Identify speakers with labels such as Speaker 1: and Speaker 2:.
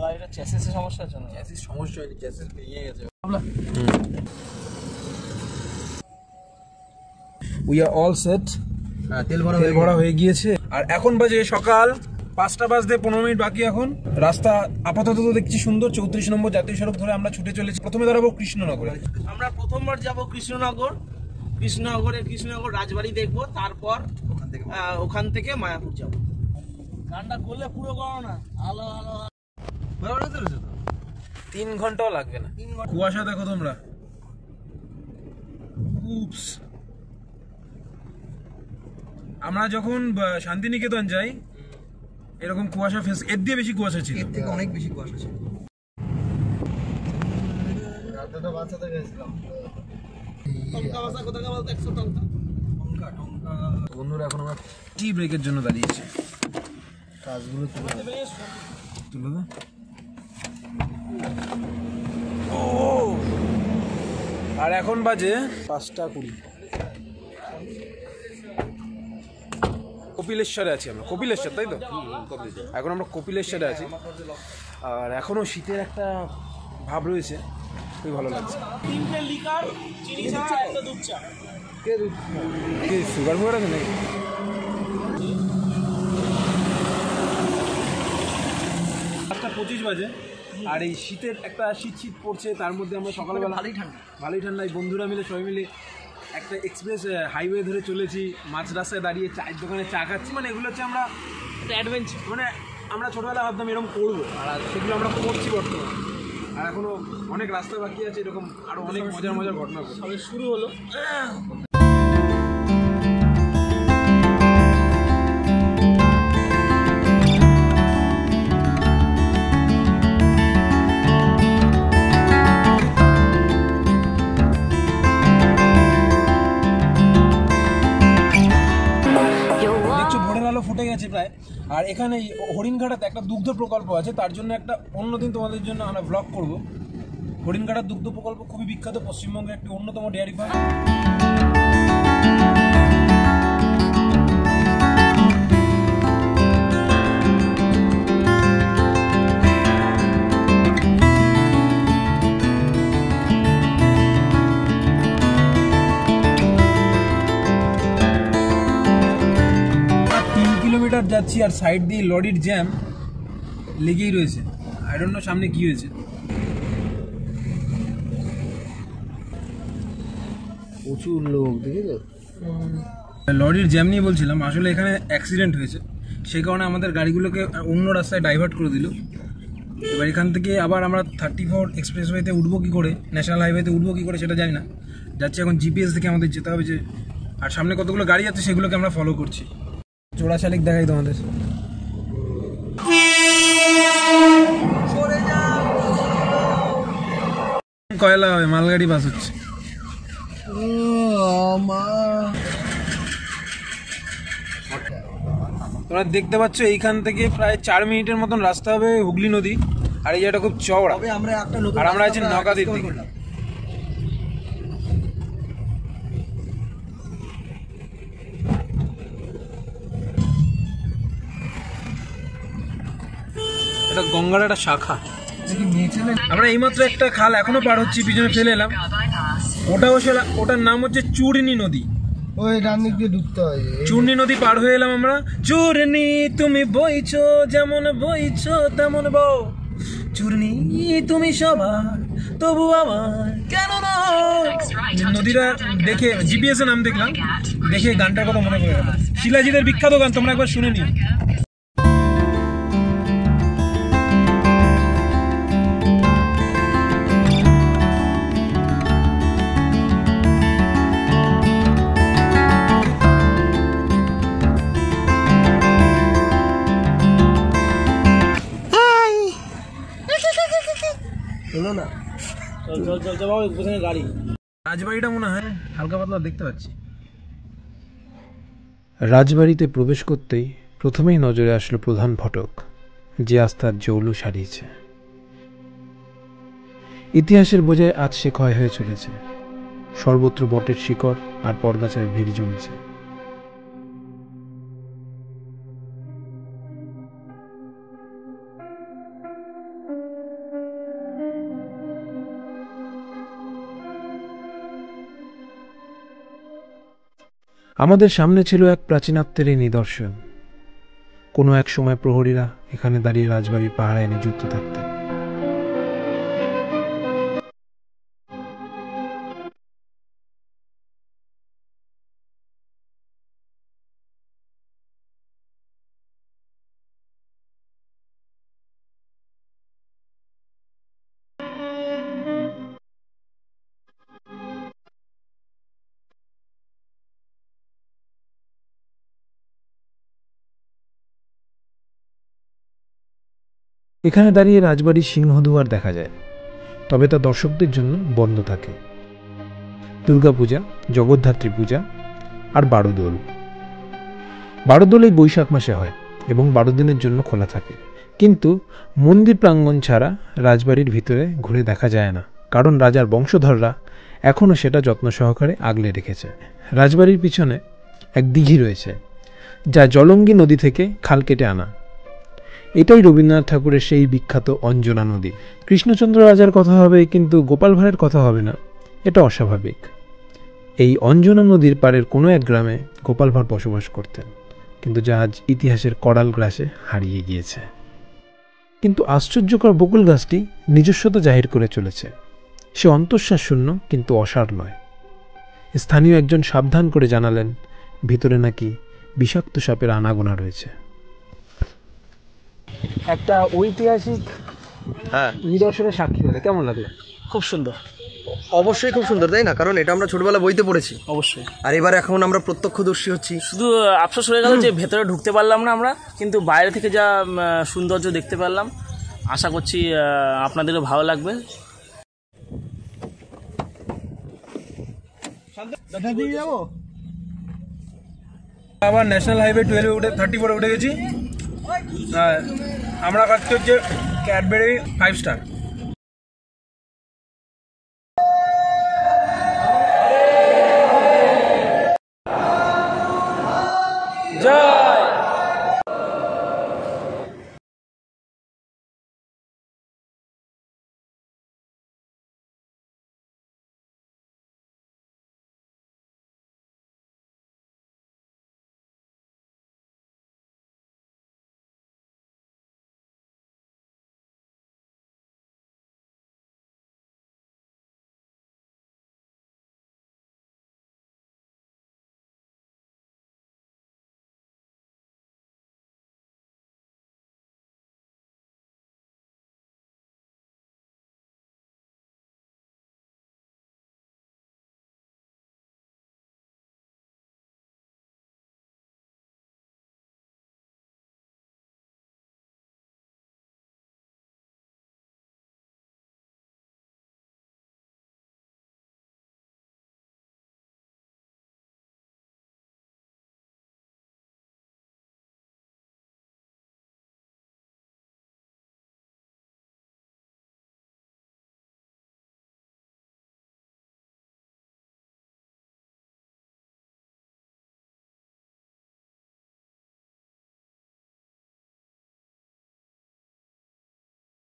Speaker 1: গাড়িটা চ্যাসিসের সমস্যার জন্য।
Speaker 2: চ্যাসিস সমস্যা হয়নি, চ্যাসিস ভেঙে গেছে।
Speaker 1: We are all set.
Speaker 2: তেল
Speaker 1: ভরা হয়ে গিয়েছে। আর এখন বাজে সকাল 5টা বাজতে 15 মিনিট বাকি। এখন রাস্তা আপাতত দেখছি সুন্দর। 34 নম্বর জাতীয় সড়ক ধরে আমরা ছুটে চলেছি। প্রথমে দাঁড়াবো কৃষ্ণনগরে। আমরা প্রথমবার যাব কৃষ্ণনগর। কৃষ্ণনগর রাজবাড়ি দেখবো, তারপর ওখান থেকে মায়াপুর যাবো। গানটা করলে পুরো করো না, আলো আলো 3 ঘন্টাও লাগবে না। কুয়াশা দেখো তোমরা। আমরা যখন শান্তিনিকেতন যাই এরকম কুয়াশা ফেস, এর দিয়ে বেশি কুয়াশা ছিল,
Speaker 2: এর থেকে অনেক বেশি কুয়াশা ছিল। রাতটা বাঁচাতে গেছিলাম।
Speaker 1: বন্ধুরা এখন আমরা টি ব্রেকের জন্য দাঁড়িয়েছি।
Speaker 2: কাজগুলো তুলে
Speaker 1: দাও। আর এখন বাজে 5:20। কপিলেশ্বরে আছি আমরা। কপিলেশ্বর, তাই তো? এখন আমরা কপিলেশ্বরে আছি। আর এখনো শীতের একটা ভাব রয়েছে, খুবই ভালো লাগছে। 3টে লিকার, চিনি চা, একটা দুধ চা। কি সুগার ফুগার আছে নাকি? আটটা 25 বাজে। আর এই শীতের একটা শীত পড়ছে, তার মধ্যে আমরা সকালবেলা ভালোই ঠান্ডায় বন্ধুরা মিলে সবাই মিলে একটা এক্সপ্রেস হাইওয়ে ধরে চলেছি। মাঝ রাস্তায় দাঁড়িয়ে চায়ের দোকানে চা খাচ্ছি। মানে এগুলো হচ্ছে আমরা একটা অ্যাডভেঞ্চার। মানে আমরা ছোটবেলায় ভাবতাম এরকম করবো, আর সেগুলো আমরা করছি বর্তমানে। আর এখনো অনেক রাস্তা বাকি আছে, এরকম আরো অনেক মজার ঘটনা সবে শুরু হলো। ফুটে গেছে প্রায়। আর এখানে হরিণঘাটাতে একটা দুগ্ধ প্রকল্প আছে, তার জন্য একটা অন্যদিন তোমাদের জন্য আমরা ব্লগ করব। হরিণঘাটার দুগ্ধ প্রকল্প খুবই বিখ্যাত, পশ্চিমবঙ্গের একটি অন্যতম ডেয়ারি ফার্ম। যাচ্ছি আর সাইড দিয়ে লরির জ্যাম লেগেই রয়েছে। আই ডোন্ট নো সামনে কি হয়েছে।
Speaker 2: প্রচুর লোক, দেখেছো?
Speaker 1: লরির জ্যাম নিয়ে বলছিলাম, আসলে এখানে অ্যাক্সিডেন্ট হয়েছে, সেই কারণে আমাদের গাড়িগুলোকে অন্য রাস্তায় ডাইভার্ট করে দিল। এবার এখান থেকে আবার আমরা 34 এক্সপ্রেসওয়েতে উঠবো কী করে, ন্যাশনাল হাইওয়েতে উঠবো কী করে সেটা জানি না। যাচ্ছি এখন জিপিএস থেকে আমাদের যেতে হবে যে, আর সামনে কতগুলো গাড়ি আছে সেগুলোকে আমরা ফলো করছি। চোরা শালিক দেখাই তোমাদের। কয়লা হবে, মালগাড়ি বাস হচ্ছে। তোমরা দেখতে পাচ্ছ এইখান থেকে প্রায় 4 মিনিটের মতন রাস্তা হবে হুগলি নদী। আর এই জায়গাটা খুব চওড়া। আর আমরা আছি নগাদির দিকে। এটা গঙ্গার একটা শাখা। আমরা এইমাত্র একটা খাল এখনো পার হচ্ছি, পিছনে ফেলে এলাম। ওটার নাম হচ্ছে চূর্ণী নদী।
Speaker 2: ওই ডান দিক দিয়ে ঢুকতে হয়।
Speaker 1: চূর্ণী নদী পার হয়ে এলাম আমরা। চূর্ণী তুমি বইছো যেমন বইছো তেমন বও, চূর্ণী তুমি সবার তবু আমার কেন না। নদীটা দেখে জিপিএস এর নাম দেখলাম, দেখে গানটার কথা মনে পড়ে গেল। শিলাজিদের বিখ্যাত গান, তোমরা একবার শুনে নিও। রাজবাড়িটা মনে হয় হালকা পাতলা দেখতে পাচ্ছি।
Speaker 3: রাজবাড়িতে প্রবেশ করতেই প্রথমেই নজরে আসলো প্রধান ফটক, যে আস্থার জৌলুস হারিয়েছে। ইতিহাসের বোঝায় আজ সে ক্ষয় হয়ে চলেছে। সর্বত্র বটের শিকড় আর পর্দাচারের ভিড় জমেছে। আমাদের সামনে ছিল এক প্রাচীনত্বেরই নিদর্শন। কোনো এক সময় প্রহরীরা এখানে দাঁড়িয়ে রাজবাড়ির পাহারায় নিযুক্ত থাকতেন। এখানে দাঁড়িয়ে রাজবাড়ির সিংহদুয়ার দেখা যায়, তবে তা দর্শকদের জন্য বন্ধ থাকে। দুর্গাপূজা, জগদ্ধাত্রী পূজা আর বারোদোল। বারোদোল এই বৈশাখ মাসে হয় এবং 12 দিনের জন্য খোলা থাকে, কিন্তু মন্দির প্রাঙ্গণ ছাড়া রাজবাড়ির ভিতরে ঘুরে দেখা যায় না, কারণ রাজার বংশধররা এখনও সেটা যত্ন সহকারে আগলে রেখেছে। রাজবাড়ির পিছনে এক দিঘি রয়েছে, যা জলঙ্গি নদী থেকে খাল কেটে আনা। এটাই রবীন্দ্রনাথ ঠাকুরের সেই বিখ্যাত অঞ্জনা নদী। কৃষ্ণচন্দ্র রাজার কথা হবে, কিন্তু গোপাল ভাঁড়ের কথা হবে না, এটা অস্বাভাবিক। এই অঞ্জনা নদীর পাড়ের কোনো এক গ্রামে গোপাল ভাঁড় বসবাস করতেন, কিন্তু যা আজ ইতিহাসের করাল গ্রাসে হারিয়ে গিয়েছে। কিন্তু আশ্চর্যকর বকুল গাছটি নিজস্বতা জাহির করে চলেছে। সে অন্তঃশ্বাস শূন্য, কিন্তু অসার নয়। স্থানীয় একজন সাবধান করে জানালেন, ভিতরে নাকি বিষাক্ত সাপের আনাগোনা রয়েছে। একটা ঐতিহাসিক নিদর্শনের সাক্ষী হলে কেমন লাগলো?
Speaker 4: খুব সুন্দর,
Speaker 5: অবশ্যই খুব সুন্দর, তাই না? কারণ এটা আমরা ছোটবেলা বইতে পড়েছি,
Speaker 4: অবশ্যই।
Speaker 5: আর এবার এখন আমরা প্রত্যক্ষদর্শী হচ্ছি।
Speaker 4: শুধু আফসোস হয়ে গেল যে ভেতরে ঢুকতে পারলাম না আমরা, কিন্তু বাইরে থেকে যা সৌন্দর্য দেখতে পারলাম, আশা করছি আপনাদেরও ভালো লাগবে।
Speaker 1: আবার ন্যাশনাল হাইওয়ে 12 উঠে 34 উঠে গেছি। আমরা খাচ্ছি হচ্ছে ক্যাডবেরি 5 স্টার।